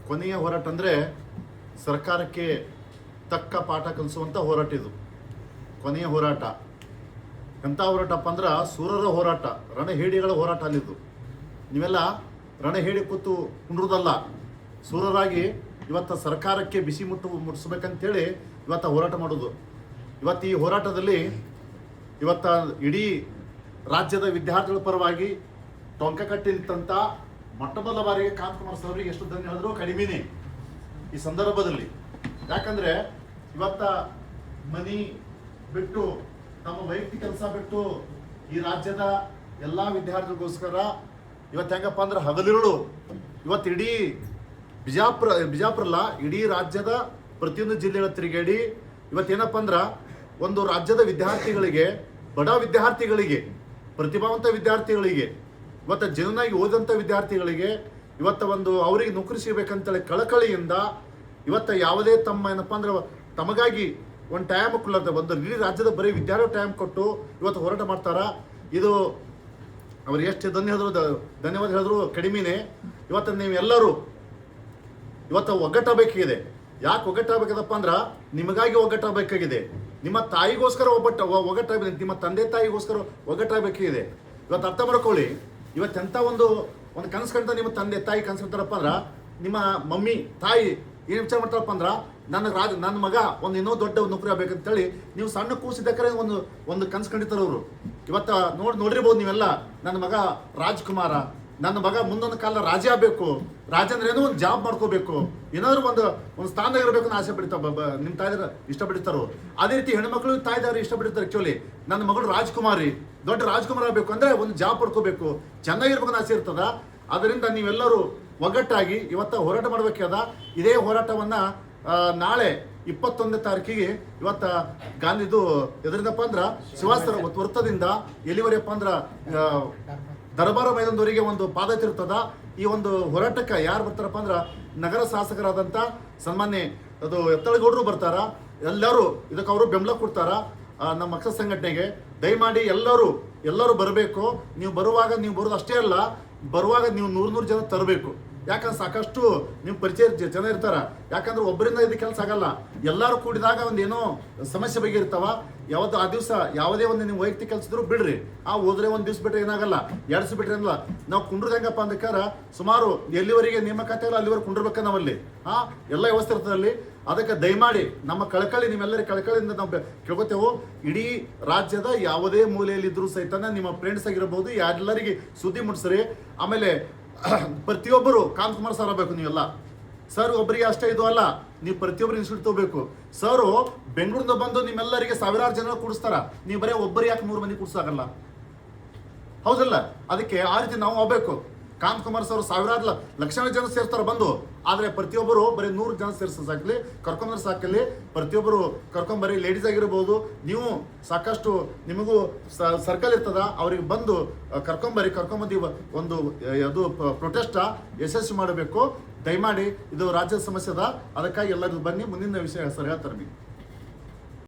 ಕೊನೆಯ ಹೋರಾಟ ಅಂದರೆ ಸರ್ಕಾರಕ್ಕೆ ತಕ್ಕ ಪಾಠ ಕಲಿಸುವಂಥ ಹೋರಾಟ ಇದು. ಕೊನೆಯ ಹೋರಾಟ ಎಂಥ ಹೋರಾಟಪ್ಪ ಅಂದ್ರೆ ಸೂರರ ಹೋರಾಟ, ರಣಹೇಡಿಗಳ ಹೋರಾಟ ಅಲ್ಲಿದ್ದು. ನೀವೆಲ್ಲ ರಣಹೇಡಿ ಕೂತು ಕುಂಡ್ರದಲ್ಲ, ಸೂರರಾಗಿ ಇವತ್ತು ಸರ್ಕಾರಕ್ಕೆ ಬಿಸಿ ಮುಟ್ಟಿಸ್ಬೇಕಂತೇಳಿ ಇವತ್ತು ಹೋರಾಟ ಮಾಡೋದು. ಇವತ್ತು ಈ ಹೋರಾಟದಲ್ಲಿ ಇವತ್ತು ಇಡೀ ರಾಜ್ಯದ ವಿದ್ಯಾರ್ಥಿಗಳ ಪರವಾಗಿ ಟೊಂಕ ಕಟ್ಟಿ ನಿಂತಂಥ ಮೊಟ್ಟಮೊದಲ ಬಾರಿಗೆ ಕಾಂತಕುಮಾರ್ ಸರ್ ಅವರಿಗೆ ಎಷ್ಟು ಧನ್ಯ ಹೇಳಿದ್ರು ಕಡಿಮೆನೇ ಈ ಸಂದರ್ಭದಲ್ಲಿ. ಯಾಕಂದ್ರೆ ಇವತ್ತ ಮನಿ ಬಿಟ್ಟು ನಮ್ಮ ವೈಯಕ್ತಿಕ ಕೆಲಸ ಬಿಟ್ಟು ಈ ರಾಜ್ಯದ ಎಲ್ಲ ವಿದ್ಯಾರ್ಥಿಗಳಿಗೋಸ್ಕರ ಇವತ್ತು ಹೆಂಗಪ್ಪ ಅಂದ್ರೆ ಹಗಲಿರುಳು ಇವತ್ತು ಇಡೀ ಬಿಜಾಪುರಲ್ಲ ಇಡೀ ರಾಜ್ಯದ ಪ್ರತಿಯೊಂದು ಜಿಲ್ಲೆಗಳ ತಿರುಗಾಡಿ ಇವತ್ತೇನಪ್ಪ ಅಂದ್ರೆ ಒಂದು ರಾಜ್ಯದ ವಿದ್ಯಾರ್ಥಿಗಳಿಗೆ, ಬಡ ವಿದ್ಯಾರ್ಥಿಗಳಿಗೆ, ಪ್ರತಿಭಾವಂತ ವಿದ್ಯಾರ್ಥಿಗಳಿಗೆ, ಇವತ್ತು ಜನನಾಗಿ ಓದಂಥ ವಿದ್ಯಾರ್ಥಿಗಳಿಗೆ ಇವತ್ತು ಒಂದು ಅವರಿಗೆ ನೌಕರಿ ಸಿಗಬೇಕಂತೇಳಿ ಕಳಕಳಿಯಿಂದ ಇವತ್ತು ಯಾವುದೇ ತಮ್ಮ ಏನಪ್ಪ ಅಂದ್ರೆ ತಮಗಾಗಿ ಒಂದು ಟೈಮ್ ಕೊಡ್ಲಾರ್ದ ಒಂದು ಇಡೀ ರಾಜ್ಯದ ಬರೀ ವಿದ್ಯಾರ್ಥಿ ಟೈಮ್ ಕೊಟ್ಟು ಇವತ್ತು ಹೋರಾಟ ಮಾಡ್ತಾರ. ಇದು ಅವ್ರು ಎಷ್ಟು ಧನ್ಯವಾದ ಹೇಳಿದ್ರು ಕಡಿಮೆನೇ. ಇವತ್ತು ನೀವೆಲ್ಲರೂ ಇವತ್ತು ಒಗ್ಗಟ್ಟಾಗಬೇಕಾಗಿದೆ. ಯಾಕೆ ಒಗ್ಗಟ್ಟಾಗಬೇಕದಪ್ಪ ಅಂದ್ರೆ ನಿಮಗಾಗಿ ಒಗ್ಗಟ್ಟಾಗಬೇಕಾಗಿದೆ, ನಿಮ್ಮ ತಾಯಿಗೋಸ್ಕರ ಒಗ್ಗಟ್ಟಾಗಬೇಕು, ನಿಮ್ಮ ತಂದೆ ತಾಯಿಗೋಸ್ಕರ ಒಗ್ಗಟ್ಟಾಗಬೇಕಾಗಿದೆ. ಇವತ್ತು ಅರ್ಥ ಮಾಡ್ಕೊಳ್ಳಿ. ಇವತ್ತೆಂಥ ಒಂದು ಕನಸು ಕಂಡ ನಿಮ್ಮ ತಂದೆ ತಾಯಿ ಕನಸು ಕಂತಾರಪ್ಪ ಅಂದ್ರೆ ನಿಮ್ಮ ಮಮ್ಮಿ ತಾಯಿ ಏನು ವಿಚಾರ ಮಾಡ್ತಾರಪ್ಪ ಅಂದ್ರೆ ನನ್ನ ಮಗ ಒಂದು ಇನ್ನೂ ದೊಡ್ಡ ನೌಕರಿ ಆಗ್ಬೇಕಂತೇಳಿ ನೀವು ಸಣ್ಣ ಕೂಸಿದ್ದಕ್ಕರೆ ಒಂದು ಕನಸು ಕಂಡಿರ್ತಾರೆ ಅವರು. ಇವತ್ತು ನೋಡಿರ್ಬೋದು ನೀವೆಲ್ಲ, ನನ್ನ ಮಗ ರಾಜ್ಕುಮಾರ, ನನ್ನ ಮಗ ಮುಂದೊಂದು ಕಾಲ ರಾಜ ಆಗಬೇಕು, ರಾಜ ಅಂದ್ರೆ ಏನೋ ಒಂದು ಜಾಬ್ ಮಾಡ್ಕೋಬೇಕು, ಏನಾದ್ರು ಒಂದು ಸ್ಥಾನದಾಗ ಇರಬೇಕು ಅಂತ ಆಸೆ ಪಡಿತಾರ ನಿಮ್ಮ ತಾಯಿದಾರ ಇಷ್ಟಪಡಿರ್ತಾರೋ. ಅದೇ ರೀತಿ ಹೆಣ್ಮಕ್ಳು ತಾಯಿದಾರು ಇಷ್ಟಪಡಿರ್ತಾರೆ. ಆಕ್ಚುಲಿ ನನ್ನ ಮಗಳು ರಾಜ್ಕುಮಾರಿ ದೊಡ್ಡ ರಾಜ್ಕುಮಾರ್ ಆಗಬೇಕು ಅಂದ್ರೆ ಒಂದು ಜಾಬ್ ಪಡ್ಕೋಬೇಕು, ಚೆನ್ನಾಗಿರ್ಬೇಕು ಅಂತ ಆಸೆ ಇರ್ತದ. ಅದರಿಂದ ನೀವೆಲ್ಲರೂ ಒಗ್ಗಟ್ಟಾಗಿ ಇವತ್ತು ಹೋರಾಟ ಮಾಡಬೇಕಾದ. ಇದೇ ಹೋರಾಟವನ್ನ ನಾಳೆ 21ನೇ ತಾರೀಕಿಗೆ ಇವತ್ತು ಗಾಂಧಿದು ಎದರಿಂದಪ್ಪ ಅಂದ್ರೆ ಶಿವಾಸ್ತ್ರ ವೃತ್ತದಿಂದ ಎಲ್ಲಿವರೆಯಪ್ಪ ಅಂದ್ರೆ ದರ್ಬಾರ ಮೈದಾನದವರೆಗೆ ಒಂದು ಪಾದಯಾತ್ರೆ ಇರ್ತದ. ಈ ಒಂದು ಹೋರಾಟಕ್ಕೆ ಯಾರು ಬರ್ತಾರಪ್ಪ ಅಂದ್ರೆ ನಗರ ಶಾಸಕರಾದಂಥ ಸನ್ಮಾನ್ಯ ಅದು ಎತ್ತಳಗೌಡರು ಬರ್ತಾರ. ಎಲ್ಲರೂ ಇದಕ್ಕೆ ಅವರು ಬೆಂಬಲ ಕೊಡ್ತಾರ ನಮ್ಮ ಪಕ್ಷ ಸಂಘಟನೆಗೆ. ದಯಮಾಡಿ ಎಲ್ಲರೂ ಬರಬೇಕು. ನೀವು ಬರೋದು ಅಷ್ಟೇ ಅಲ್ಲ, ಬರುವಾಗ ನೀವು 100 ಜನ ತರಬೇಕು. ಯಾಕಂದ್ರೆ ಸಾಕಷ್ಟು ನೀವು ಪರಿಚಯ ಜನ ಇರ್ತಾರ. ಯಾಕಂದ್ರೆ ಒಬ್ಬರಿಂದ ಇದು ಕೆಲಸ ಆಗಲ್ಲ, ಎಲ್ಲರೂ ಕೂಡಿದಾಗ ಒಂದು ಏನೋ ಸಮಸ್ಯೆ ಬಗ್ಗೆ ಇರ್ತಾವ. ಯಾವತ್ತು ಆ ದಿವಸ ಯಾವುದೇ ಒಂದು ನೀವು ವೈಯಕ್ತಿಕ ಕೆಲಸದ್ರು ಬಿಡ್ರಿ, ಹೋದ್ರೆ ಒಂದು ದಿವ್ಸ ಬಿಟ್ಟರೆ ಏನಾಗಲ್ಲ, 2 ದಿವಸ ಬಿಟ್ರೆ ಏನಲ್ಲ. ನಾವು ಕುಂಡ್ರದ್ ಹೆಂಗಪ್ಪ ಅಂದಕ್ಕಾರ ಸುಮಾರು ಎಲ್ಲಿವರೆಗೆ ನೇಮಕಾತಿ ಆಗಲ್ಲ ಅಲ್ಲಿವರೆಗೆ ಕುಂಡ್ರಬೇಕ ನಾವಲ್ಲಿ ಎಲ್ಲ ವ್ಯವಸ್ಥೆ ಇರ್ತದಲ್ಲಿ. ಅದಕ್ಕೆ ದಯಮಾಡಿ ನಮ್ಮ ಕಳಕಳಿ ನಿಮ್ಮೆಲ್ಲರಿಗೆ ಕಳಕಳಿಯಿಂದ ನಾವು ಕೇಳ್ಕೊತೇವೆ. ಇಡೀ ರಾಜ್ಯದ ಯಾವುದೇ ಮೂಲೆಯಲ್ಲಿದ್ದರೂ ಸಹಿತ ನಿಮ್ಮ ಫ್ರೆಂಡ್ಸ್ ಆಗಿರ್ಬೋದು ಎಲ್ಲರಿಗೆ ಸುದ್ದಿ ಮುಟ್ಸ್ರಿ. ಆಮೇಲೆ ಪ್ರತಿಯೊಬ್ಬರು ಕಾಂತಕುಮಾರ್ ಸರ್ ಆಗಬೇಕು. ನೀವೆಲ್ಲ ಸರ್ ಒಬ್ಬರಿಗೆ ಅಷ್ಟೇ ಇದು ಅಲ್ಲ, ನೀವು ಪ್ರತಿಯೊಬ್ಬರು ಇನ್ಸ್ಟಿಟ್ಯೂಟ್ ತಗೋಬೇಕು. ಸರ್ ಬೆಂಗಳೂರಿಂದ ಬಂದು ನಿಮ್ಮೆಲ್ಲರಿಗೆ ಸಾವಿರಾರು ಜನ ಕೂಡಿಸ್ತಾರ, ನೀವು ಬರೀ ಒಬ್ಬರು ಯಾಕೆ 3 ಮಂದಿ ಕೂಡಿಸಾಗಲ್ಲ? ಹೌದಲ್ಲ? ಅದಕ್ಕೆ ಆ ರೀತಿ ನಾವು ಹೋಗ್ಬೇಕು. ಕಾಂತಕುಮಾರ್ ಸರ್ ಸಾವಿರಾರು ಲಕ್ಷಾಂತರ ಜನ ಸೇರ್ತಾರ ಬಂದು, ಆದರೆ ಪ್ರತಿಯೊಬ್ಬರು ಬರೀ 100 ಜನ ಸೇರ್ಸಾಕಲಿ, ಕರ್ಕೊಂಬಂದ್ರೆ ಸಾಕಲಿ. ಪ್ರತಿಯೊಬ್ಬರು ಕರ್ಕೊಂಬರಿ, ಲೇಡೀಸ್ ಆಗಿರ್ಬೋದು, ನೀವು ಸಾಕಷ್ಟು ನಿಮಗೂ ಸರ್ಕಲ್ ಇರ್ತದ, ಅವ್ರಿಗೆ ಬಂದು ಕರ್ಕೊಂಬಂದು ಒಂದು ಅದು ಪ್ರೊಟೆಸ್ಟ ಯಶಸ್ವಿ ಮಾಡಬೇಕು. ದಯಮಾಡಿ ಇದು ರಾಜ್ಯದ ಸಮಸ್ಯೆ ಅದ. ಅದಕ್ಕಾಗಿ ಎಲ್ಲರಿಗೂ ಬನ್ನಿ, ಮುಂದಿನ ವಿಷಯ ಸರ್ ಹೇಳ್ತಾರೆ.